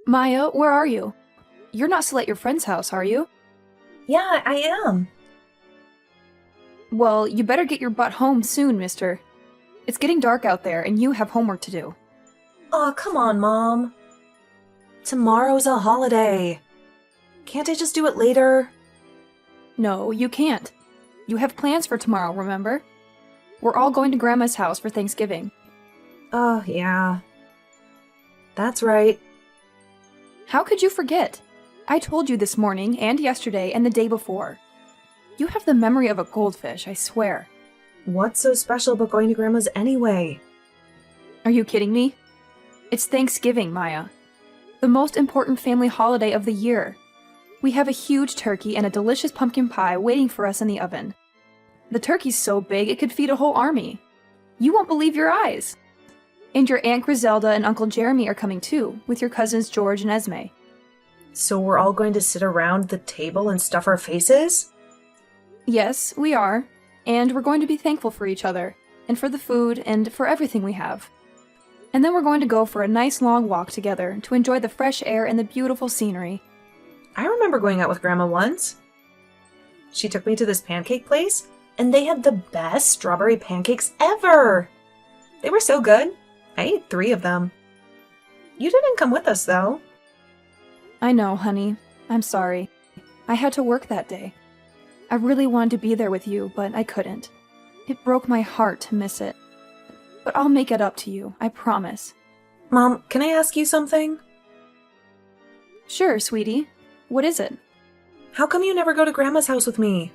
Maya, where are you? You're not still at your friend's house, are you? Yeah, I am. Well, you better get your butt home soon, mister. It's getting dark out there, and you have homework to do. Aw, come on, Mom. Tomorrow's a holiday. Can't I just do it later? No, you can't. You have plans for tomorrow, remember? We're all going to Grandma's house for Thanksgiving. Oh, yeah. That's right. How could you forget? I told you this morning, and yesterday, and the day before. You have the memory of a goldfish, I swear. What's so special about going to Grandma's anyway? Are you kidding me? It's Thanksgiving, Maya. The most important family holiday of the year. We have a huge turkey and a delicious pumpkin pie waiting for us in the oven. The turkey's so big it could feed a whole army. You won't believe your eyes. And your Aunt Griselda and Uncle Jeremy are coming too, with your cousins George and Esme. So we're all going to sit around the table and stuff our faces? Yes, we are. And we're going to be thankful for each other, and for the food, and for everything we have. And then we're going to go for a nice long walk together to enjoy the fresh air and the beautiful scenery. I remember going out with Grandma once. She took me to this pancake place, and they had the best strawberry pancakes ever! They were so good. I ate 3 of them. You didn't come with us, though. I know, honey. I'm sorry. I had to work that day. I really wanted to be there with you, but I couldn't. It broke my heart to miss it. But I'll make it up to you, I promise. Mom, can I ask you something? Sure, sweetie. What is it? How come you never go to Grandma's house with me?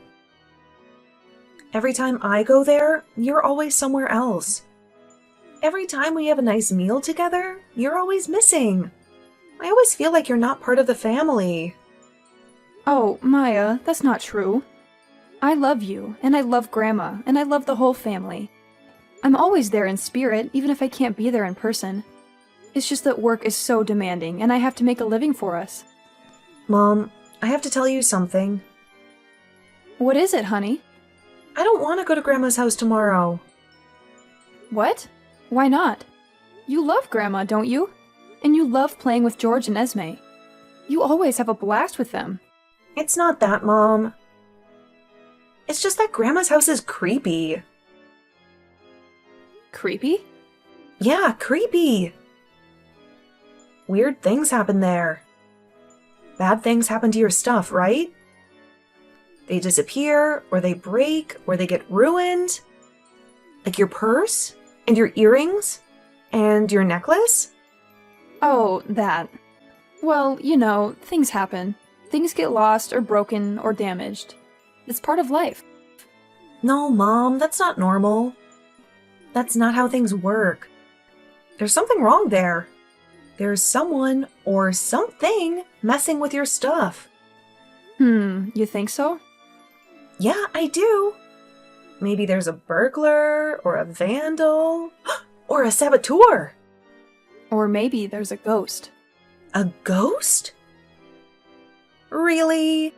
Every time I go there, you're always somewhere else. Every time we have a nice meal together, you're always missing. I always feel like you're not part of the family. Oh, Maya, that's not true. I love you, and I love Grandma, and I love the whole family. I'm always there in spirit, even if I can't be there in person. It's just that work is so demanding, and I have to make a living for us. Mom, I have to tell you something. What is it, honey? I don't want to go to Grandma's house tomorrow. What? Why not? You love Grandma, don't you? And you love playing with George and Esme. You always have a blast with them. It's not that, Mom. It's just that Grandma's house is creepy. Creepy? Yeah, creepy. Weird things happen there. Bad things happen to your stuff, right? They disappear, or they break, or they get ruined. Like your purse, and your earrings, and your necklace. Oh, that. Well, you know, things happen. Things get lost or broken or damaged. It's part of life. No, Mom, that's not normal. That's not how things work. There's something wrong there. There's someone or something messing with your stuff. You think so? Yeah, I do. Maybe there's a burglar, or a vandal, or a saboteur. Or maybe there's a ghost. A ghost? Really?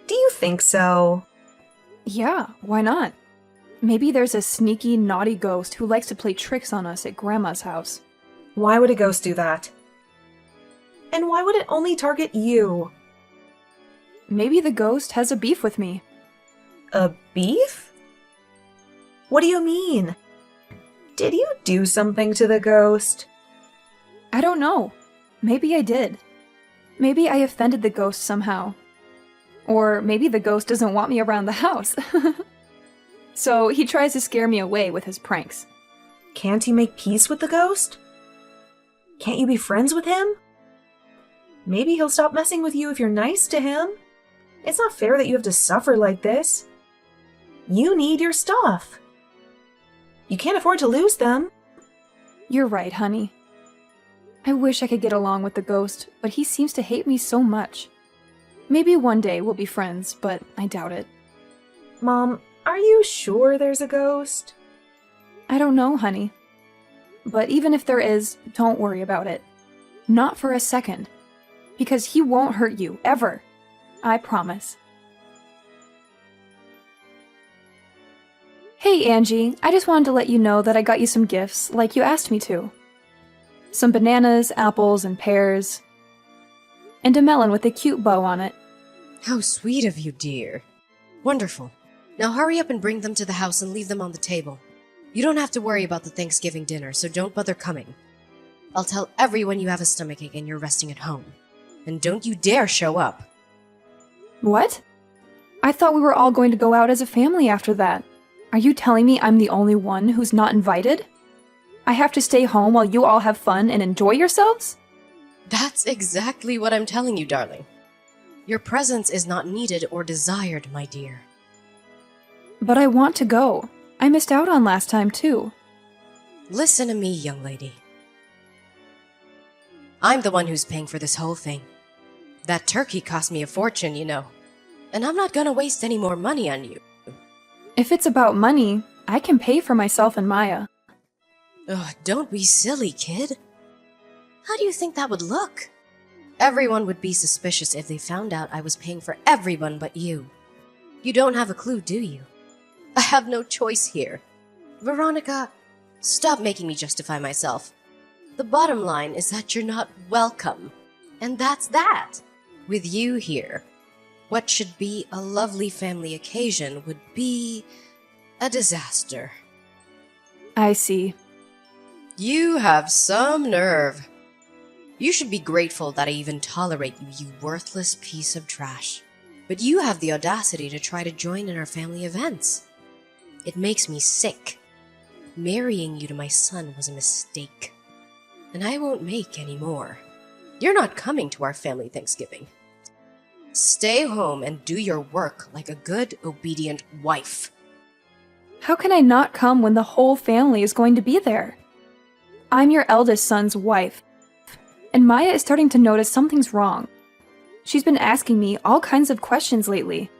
Do you think so? Yeah, why not? Maybe there's a sneaky, naughty ghost who likes to play tricks on us at Grandma's house. Why would a ghost do that? And why would it only target you? Maybe the ghost has a beef with me. A beef? What do you mean? Did you do something to the ghost? I don't know. Maybe I did. Maybe I offended the ghost somehow. Or maybe the ghost doesn't want me around the house. So he tries to scare me away with his pranks. Can't you make peace with the ghost? Can't you be friends with him? Maybe he'll stop messing with you if you're nice to him. It's not fair that you have to suffer like this. You need your stuff. You can't afford to lose them. You're right, honey. I wish I could get along with the ghost, but he seems to hate me so much. Maybe one day we'll be friends, but I doubt it. Mom, are you sure there's a ghost? I don't know, honey. But even if there is, don't worry about it. Not for a second. Because he won't hurt you, ever. I promise. Hey, Angie, I just wanted to let you know that I got you some gifts, like you asked me to. Some bananas, apples, and pears. And a melon with a cute bow on it. How sweet of you, dear. Wonderful. Now hurry up and bring them to the house and leave them on the table. You don't have to worry about the Thanksgiving dinner, so don't bother coming. I'll tell everyone you have a stomachache and you're resting at home. And don't you dare show up. What? I thought we were all going to go out as a family after that. Are you telling me I'm the only one who's not invited? I have to stay home while you all have fun and enjoy yourselves? That's exactly what I'm telling you, darling. Your presence is not needed or desired, my dear. But I want to go. I missed out on last time, too. Listen to me, young lady. I'm the one who's paying for this whole thing. That turkey cost me a fortune, you know. And I'm not gonna waste any more money on you. If it's about money, I can pay for myself and Maya. Ugh, don't be silly, kid. How do you think that would look? Everyone would be suspicious if they found out I was paying for everyone but you. You don't have a clue, do you? I have no choice here. Veronica, stop making me justify myself. The bottom line is that you're not welcome. And that's that. With you here, what should be a lovely family occasion would be a disaster. I see. You have some nerve. You should be grateful that I even tolerate you, you worthless piece of trash. But you have the audacity to try to join in our family events. It makes me sick. Marrying you to my son was a mistake. And I won't make any more. You're not coming to our family Thanksgiving. Stay home and do your work like a good, obedient wife. How can I not come when the whole family is going to be there? I'm your eldest son's wife, and Maya is starting to notice something's wrong. She's been asking me all kinds of questions lately.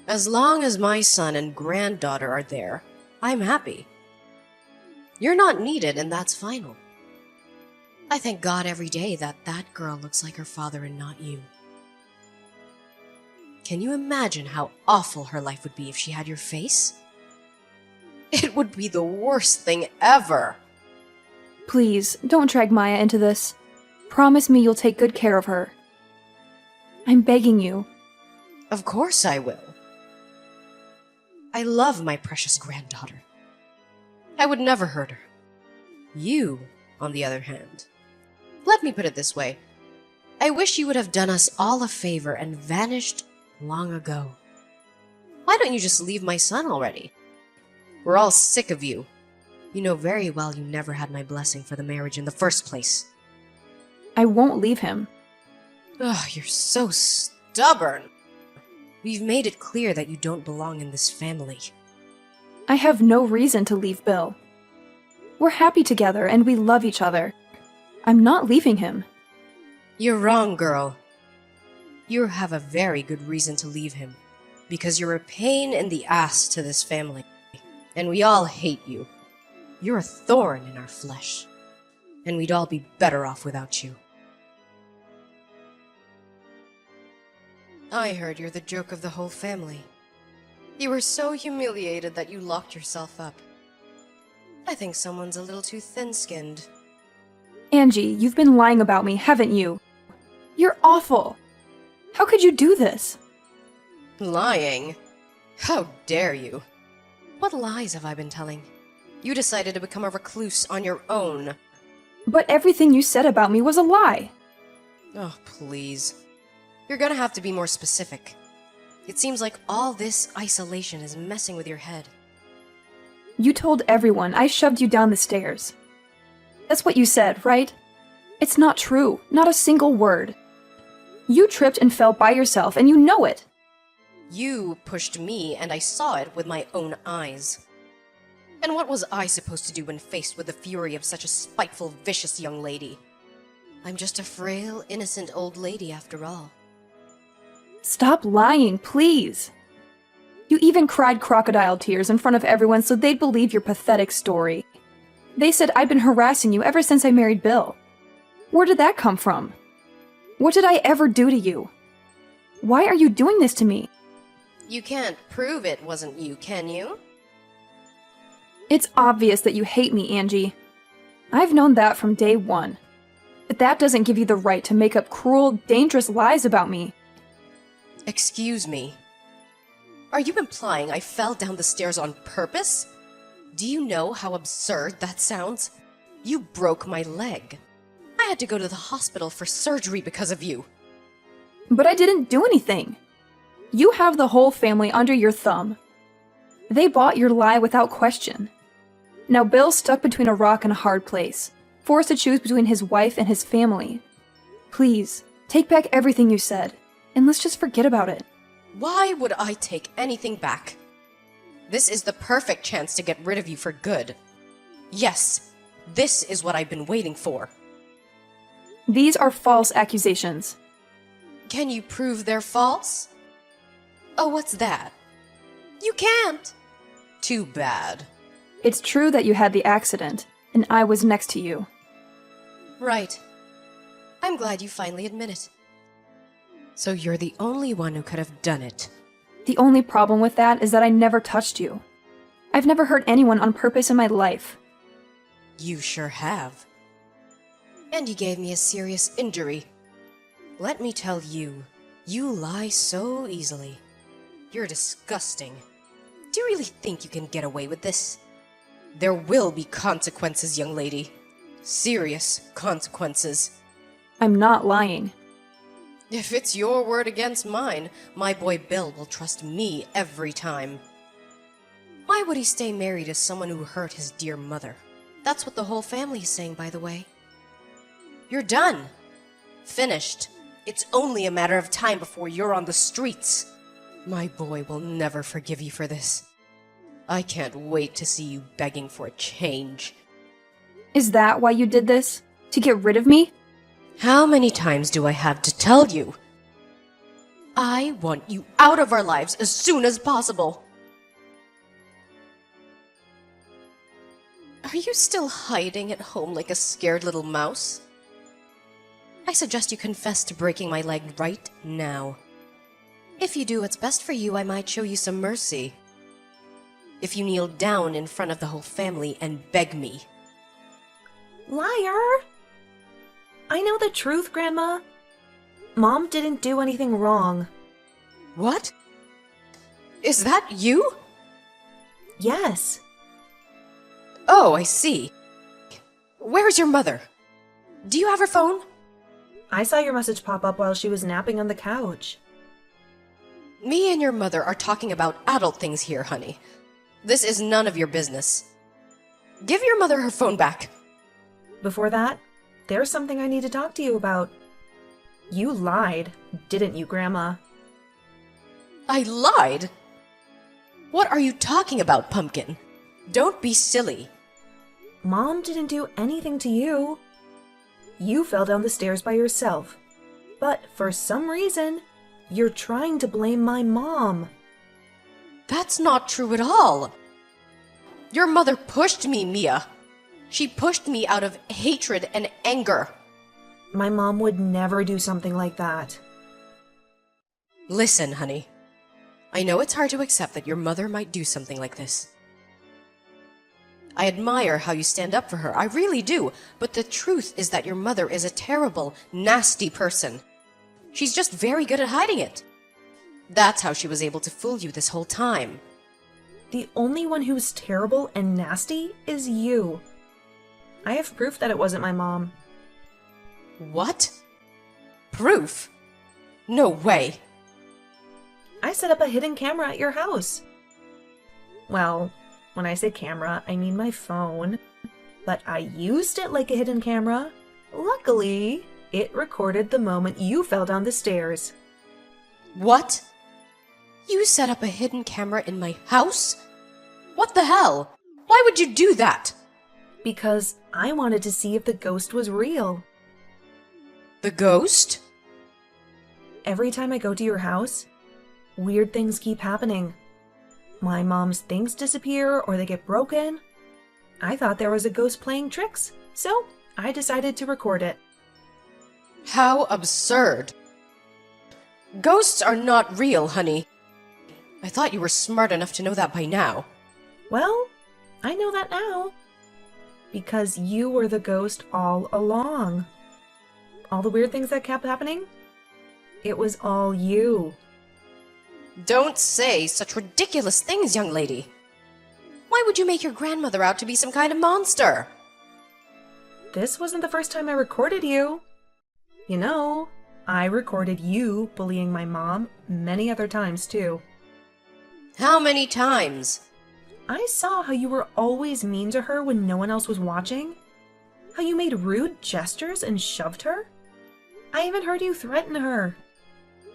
As long as my son and granddaughter are there, I'm happy. You're not needed, and that's final. I thank God every day that that girl looks like her father and not you. Can you imagine how awful her life would be if she had your face? It would be the worst thing ever. Please, don't drag Maya into this. Promise me you'll take good care of her. I'm begging you. Of course I will. I love my precious granddaughter. I would never hurt her. You, on the other hand. Let me put it this way. I wish you would have done us all a favor and vanished long ago. Why don't you just leave my son already? We're all sick of you. You know very well you never had my blessing for the marriage in the first place. I won't leave him. Ugh, you're so stubborn. We've made it clear that you don't belong in this family. I have no reason to leave Bill. We're happy together and we love each other. I'm not leaving him. You're wrong, girl. You have a very good reason to leave him. Because you're a pain in the ass to this family. And we all hate you. You're a thorn in our flesh. And we'd all be better off without you. I heard you're the joke of the whole family. You were so humiliated that you locked yourself up. I think someone's a little too thin-skinned. Angie, you've been lying about me, haven't you? You're awful. How could you do this? Lying? How dare you? What lies have I been telling? You decided to become a recluse on your own. But everything you said about me was a lie. Oh, please. You're gonna have to be more specific. It seems like all this isolation is messing with your head. You told everyone I shoved you down the stairs. That's what you said, right? It's not true. Not a single word. You tripped and fell by yourself, and you know it. You pushed me, and I saw it with my own eyes. And what was I supposed to do when faced with the fury of such a spiteful, vicious young lady? I'm just a frail, innocent old lady after all. Stop lying, please. You even cried crocodile tears in front of everyone so they'd believe your pathetic story. They said I'd been harassing you ever since I married Bill. Where did that come from? What did I ever do to you? Why are you doing this to me? You can't prove it wasn't you, can you? It's obvious that you hate me, Angie. I've known that from day one. But that doesn't give you the right to make up cruel, dangerous lies about me. Excuse me. Are you implying I fell down the stairs on purpose? Do you know how absurd that sounds? You broke my leg. I had to go to the hospital for surgery because of you. But I didn't do anything. You have the whole family under your thumb. They bought your lie without question. Now Bill's stuck between a rock and a hard place, forced to choose between his wife and his family. Please, take back everything you said, and let's just forget about it. Why would I take anything back? This is the perfect chance to get rid of you for good. Yes, this is what I've been waiting for. These are false accusations. Can you prove they're false? Oh, what's that? You can't. Too bad. It's true that you had the accident, and I was next to you. Right. I'm glad you finally admit it. So you're the only one who could have done it. The only problem with that is that I never touched you. I've never hurt anyone on purpose in my life. You sure have. And you gave me a serious injury. Let me tell you, you lie so easily. You're disgusting. Do you really think you can get away with this? There will be consequences, young lady. Serious consequences. I'm not lying. If it's your word against mine, my boy Bill will trust me every time. Why would he stay married to someone who hurt his dear mother? That's what the whole family is saying, by the way. You're done. Finished. It's only a matter of time before you're on the streets. My boy will never forgive you for this. I can't wait to see you begging for a change. Is that why you did this? To get rid of me? How many times do I have to tell you? I want you out of our lives as soon as possible. Are you still hiding at home like a scared little mouse? I suggest you confess to breaking my leg right now. If you do what's best for you, I might show you some mercy. If you kneel down in front of the whole family and beg me. Liar! I know the truth, Grandma. Mom didn't do anything wrong. What? Is that you? Yes. Oh, I see. Where's your mother? Do you have her phone? I saw your message pop up while she was napping on the couch. Me and your mother are talking about adult things here, honey. This is none of your business. Give your mother her phone back. Before that, there's something I need to talk to you about. You lied, didn't you, Grandma? I lied? What are you talking about, Pumpkin? Don't be silly. Mom didn't do anything to you. You fell down the stairs by yourself. But for some reason, you're trying to blame my mom. That's not true at all. Your mother pushed me, Mia. She pushed me out of hatred and anger. My mom would never do something like that. Listen, honey. I know it's hard to accept that your mother might do something like this. I admire how you stand up for her, I really do, but the truth is that your mother is a terrible, nasty person. She's just very good at hiding it. That's how she was able to fool you this whole time. The only one who's terrible and nasty is you. I have proof that it wasn't my mom. What? Proof? No way. I set up a hidden camera at your house. Well, when I say camera, I mean my phone. But I used it like a hidden camera. Luckily, it recorded the moment you fell down the stairs. What? You set up a hidden camera in my house? What the hell? Why would you do that? Because I wanted to see if the ghost was real. The ghost? Every time I go to your house, weird things keep happening. My mom's things disappear or they get broken. I thought there was a ghost playing tricks, so I decided to record it. How absurd. Ghosts are not real, honey. I thought you were smart enough to know that by now. Well, I know that now. Because you were the ghost all along. All the weird things that kept happening? It was all you. Don't say such ridiculous things, young lady. Why would you make your grandmother out to be some kind of monster? This wasn't the first time I recorded you. You know, I recorded you bullying my mom many other times too. How many times? I saw how you were always mean to her when no one else was watching. How you made rude gestures and shoved her. I even heard you threaten her.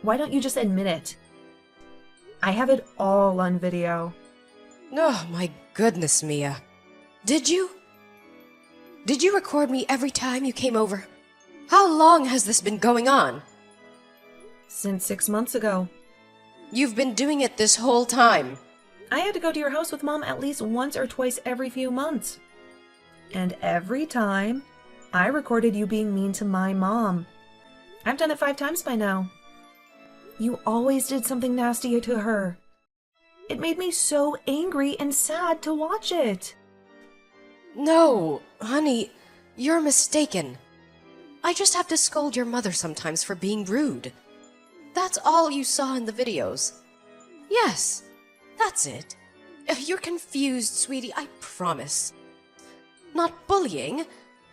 Why don't you just admit it? I have it all on video. Oh, my goodness, Mia. Did you? Did you record me every time you came over? How long has this been going on? Since 6 months ago. You've been doing it this whole time. I had to go to your house with Mom at least once or twice every few months. And every time, I recorded you being mean to my mom. I've done it 5 times by now. You always did something nasty to her. It made me so angry and sad to watch it. No, honey, you're mistaken. I just have to scold your mother sometimes for being rude. That's all you saw in the videos. Yes, that's it. You're confused, sweetie, I promise. Not bullying,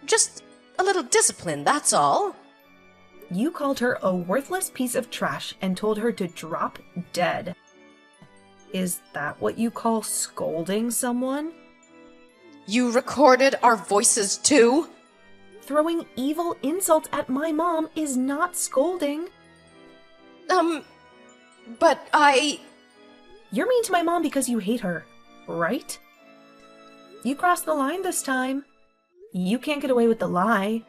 just a little discipline, that's all. You called her a worthless piece of trash and told her to drop dead. Is that what you call scolding someone? You recorded our voices too? Throwing evil insults at my mom is not scolding. But I... You're mean to my mom because you hate her, right? You crossed the line this time. You can't get away with the lie.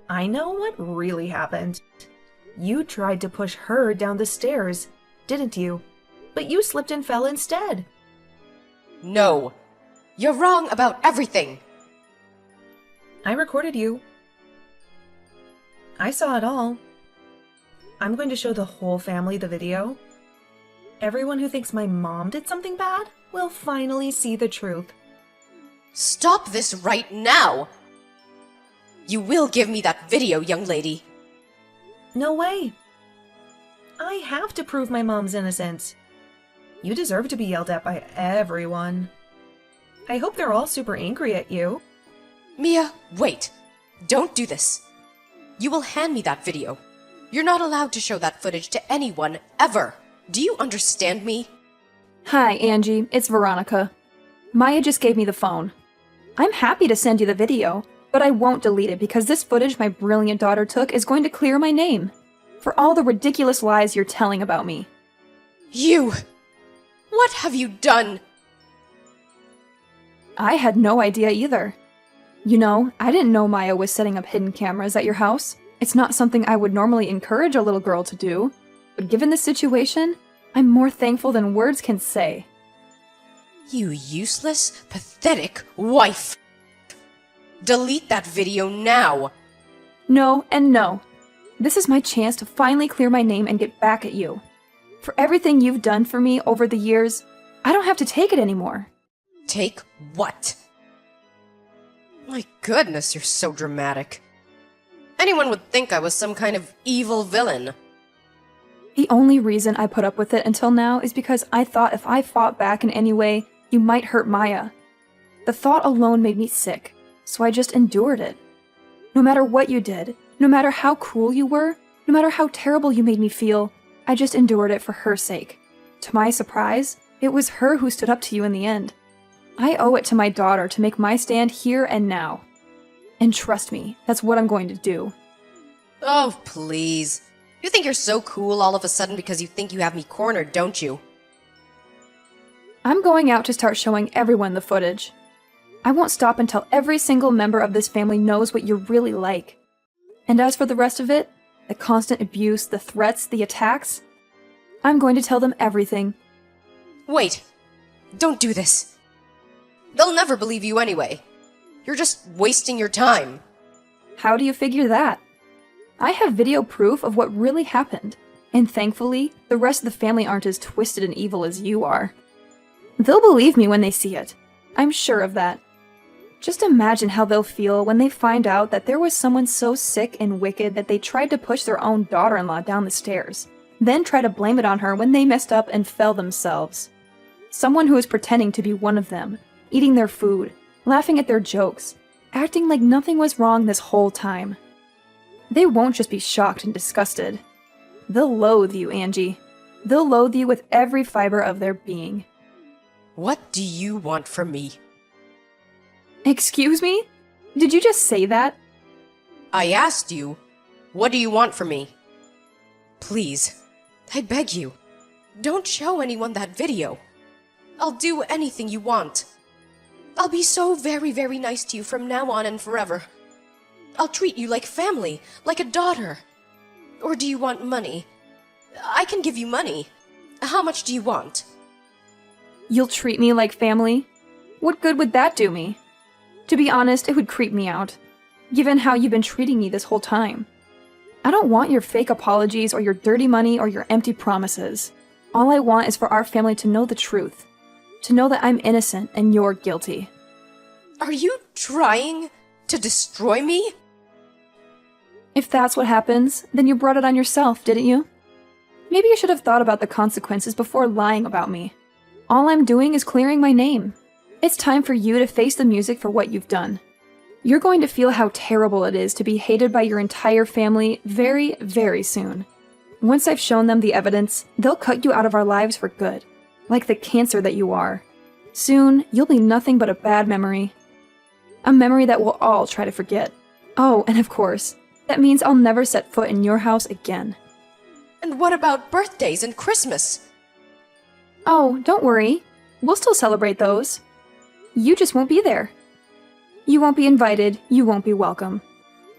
I know what really happened. You tried to push her down the stairs, didn't you? But you slipped and fell instead. No. You're wrong about everything. I recorded you. I saw it all. I'm going to show the whole family the video. Everyone who thinks my mom did something bad will finally see the truth. Stop this right now! You will give me that video, young lady. No way. I have to prove my mom's innocence. You deserve to be yelled at by everyone. I hope they're all super angry at you. Mia, wait. Don't do this. You will hand me that video. You're not allowed to show that footage to anyone, ever. Do you understand me? Hi, Angie. It's Veronica. Maya just gave me the phone. I'm happy to send you the video, but I won't delete it because this footage my brilliant daughter took is going to clear my name for all the ridiculous lies you're telling about me. You! What have you done? I had no idea either. You know, I didn't know Maya was setting up hidden cameras at your house. It's not something I would normally encourage a little girl to do, but given the situation, I'm more thankful than words can say. You useless, pathetic wife! Delete that video now! No and no. This is my chance to finally clear my name and get back at you. For everything you've done for me over the years, I don't have to take it anymore. Take what? My goodness, you're so dramatic. Anyone would think I was some kind of evil villain. The only reason I put up with it until now is because I thought if I fought back in any way, you might hurt Maya. The thought alone made me sick, so I just endured it. No matter what you did, no matter how cruel you were, no matter how terrible you made me feel, I just endured it for her sake. To my surprise, it was her who stood up to you in the end. I owe it to my daughter to make my stand here and now. And trust me, that's what I'm going to do. Oh, please. You think you're so cool all of a sudden because you think you have me cornered, don't you? I'm going out to start showing everyone the footage. I won't stop until every single member of this family knows what you're really like. And as for the rest of it, the constant abuse, the threats, the attacks, I'm going to tell them everything. Wait. Don't do this. They'll never believe you anyway. You're just wasting your time. How do you figure that? I have video proof of what really happened, and thankfully, the rest of the family aren't as twisted and evil as you are. They'll believe me when they see it. I'm sure of that. Just imagine how they'll feel when they find out that there was someone so sick and wicked that they tried to push their own daughter-in-law down the stairs, then try to blame it on her when they messed up and fell themselves. Someone who is pretending to be one of them, eating their food, laughing at their jokes, acting like nothing was wrong this whole time. They won't just be shocked and disgusted. They'll loathe you, Angie. They'll loathe you with every fiber of their being. What do you want from me? Excuse me? Did you just say that? I asked you, what do you want from me? Please, I beg you, don't show anyone that video. I'll do anything you want. I'll be so very, very nice to you from now on and forever. I'll treat you like family, like a daughter. Or do you want money? I can give you money. How much do you want? You'll treat me like family? What good would that do me? To be honest, it would creep me out, given how you've been treating me this whole time. I don't want your fake apologies or your dirty money or your empty promises. All I want is for our family to know the truth. To know that I'm innocent and you're guilty. Are you trying to destroy me? If that's what happens, then you brought it on yourself, didn't you? Maybe you should have thought about the consequences before lying about me. All I'm doing is clearing my name. It's time for you to face the music for what you've done. You're going to feel how terrible it is to be hated by your entire family very, very soon. Once I've shown them the evidence, they'll cut you out of our lives for good, like the cancer that you are. Soon, you'll be nothing but a bad memory. A memory that we'll all try to forget. Oh, and of course, that means I'll never set foot in your house again. And what about birthdays and Christmas? Oh, don't worry. We'll still celebrate those. You just won't be there. You won't be invited, you won't be welcome.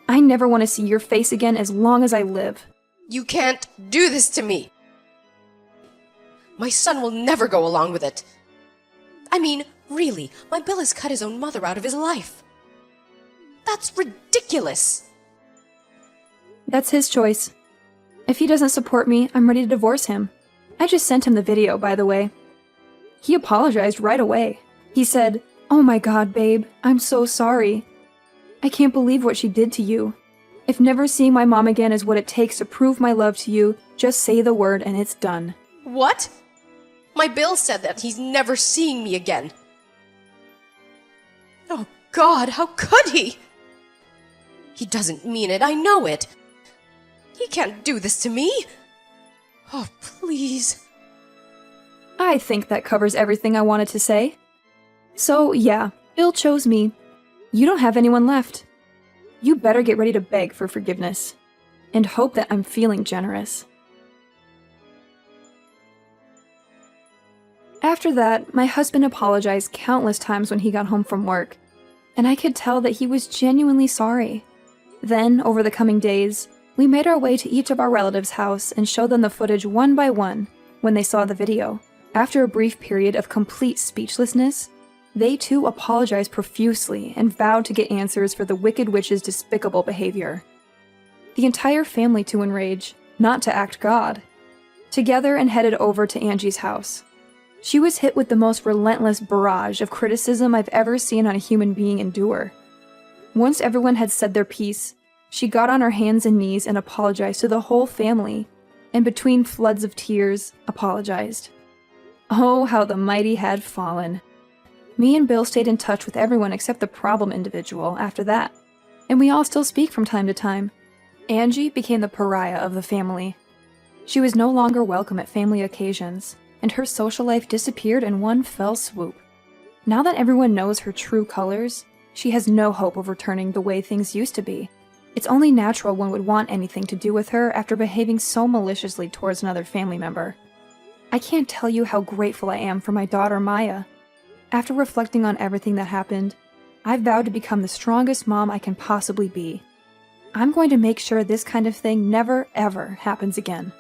I never want to see your face again as long as I live. You can't do this to me. My son will never go along with it. I mean, really, my Bill has cut his own mother out of his life. That's ridiculous. That's his choice. If he doesn't support me, I'm ready to divorce him. I just sent him the video, by the way. He apologized right away. He said, "Oh my God, babe, I'm so sorry. I can't believe what she did to you. If never seeing my mom again is what it takes to prove my love to you, just say the word and it's done." What? My Bill said that he's never seeing me again. Oh God, how could he? He doesn't mean it, I know it. He can't do this to me. Oh, please. I think that covers everything I wanted to say. So, yeah, Bill chose me. You don't have anyone left. You better get ready to beg for forgiveness. And hope that I'm feeling generous. After that, my husband apologized countless times when he got home from work, and I could tell that he was genuinely sorry. Then, over the coming days, we made our way to each of our relatives' house and showed them the footage one by one when they saw the video. After a brief period of complete speechlessness, they too apologized profusely and vowed to get answers for the Wicked Witch's despicable behavior. The entire family to enrage, not to act God, together and headed over to Angie's house. She was hit with the most relentless barrage of criticism I've ever seen on a human being endure. Once everyone had said their piece, she got on her hands and knees and apologized to the whole family, and between floods of tears, apologized. Oh, how the mighty had fallen. Me and Bill stayed in touch with everyone except the problem individual after that, and we all still speak from time to time. Angie became the pariah of the family. She was no longer welcome at family occasions, and her social life disappeared in one fell swoop. Now that everyone knows her true colors, she has no hope of returning the way things used to be. It's only natural one would want anything to do with her after behaving so maliciously towards another family member. I can't tell you how grateful I am for my daughter Maya. After reflecting on everything that happened, I've vowed to become the strongest mom I can possibly be. I'm going to make sure this kind of thing never, ever happens again.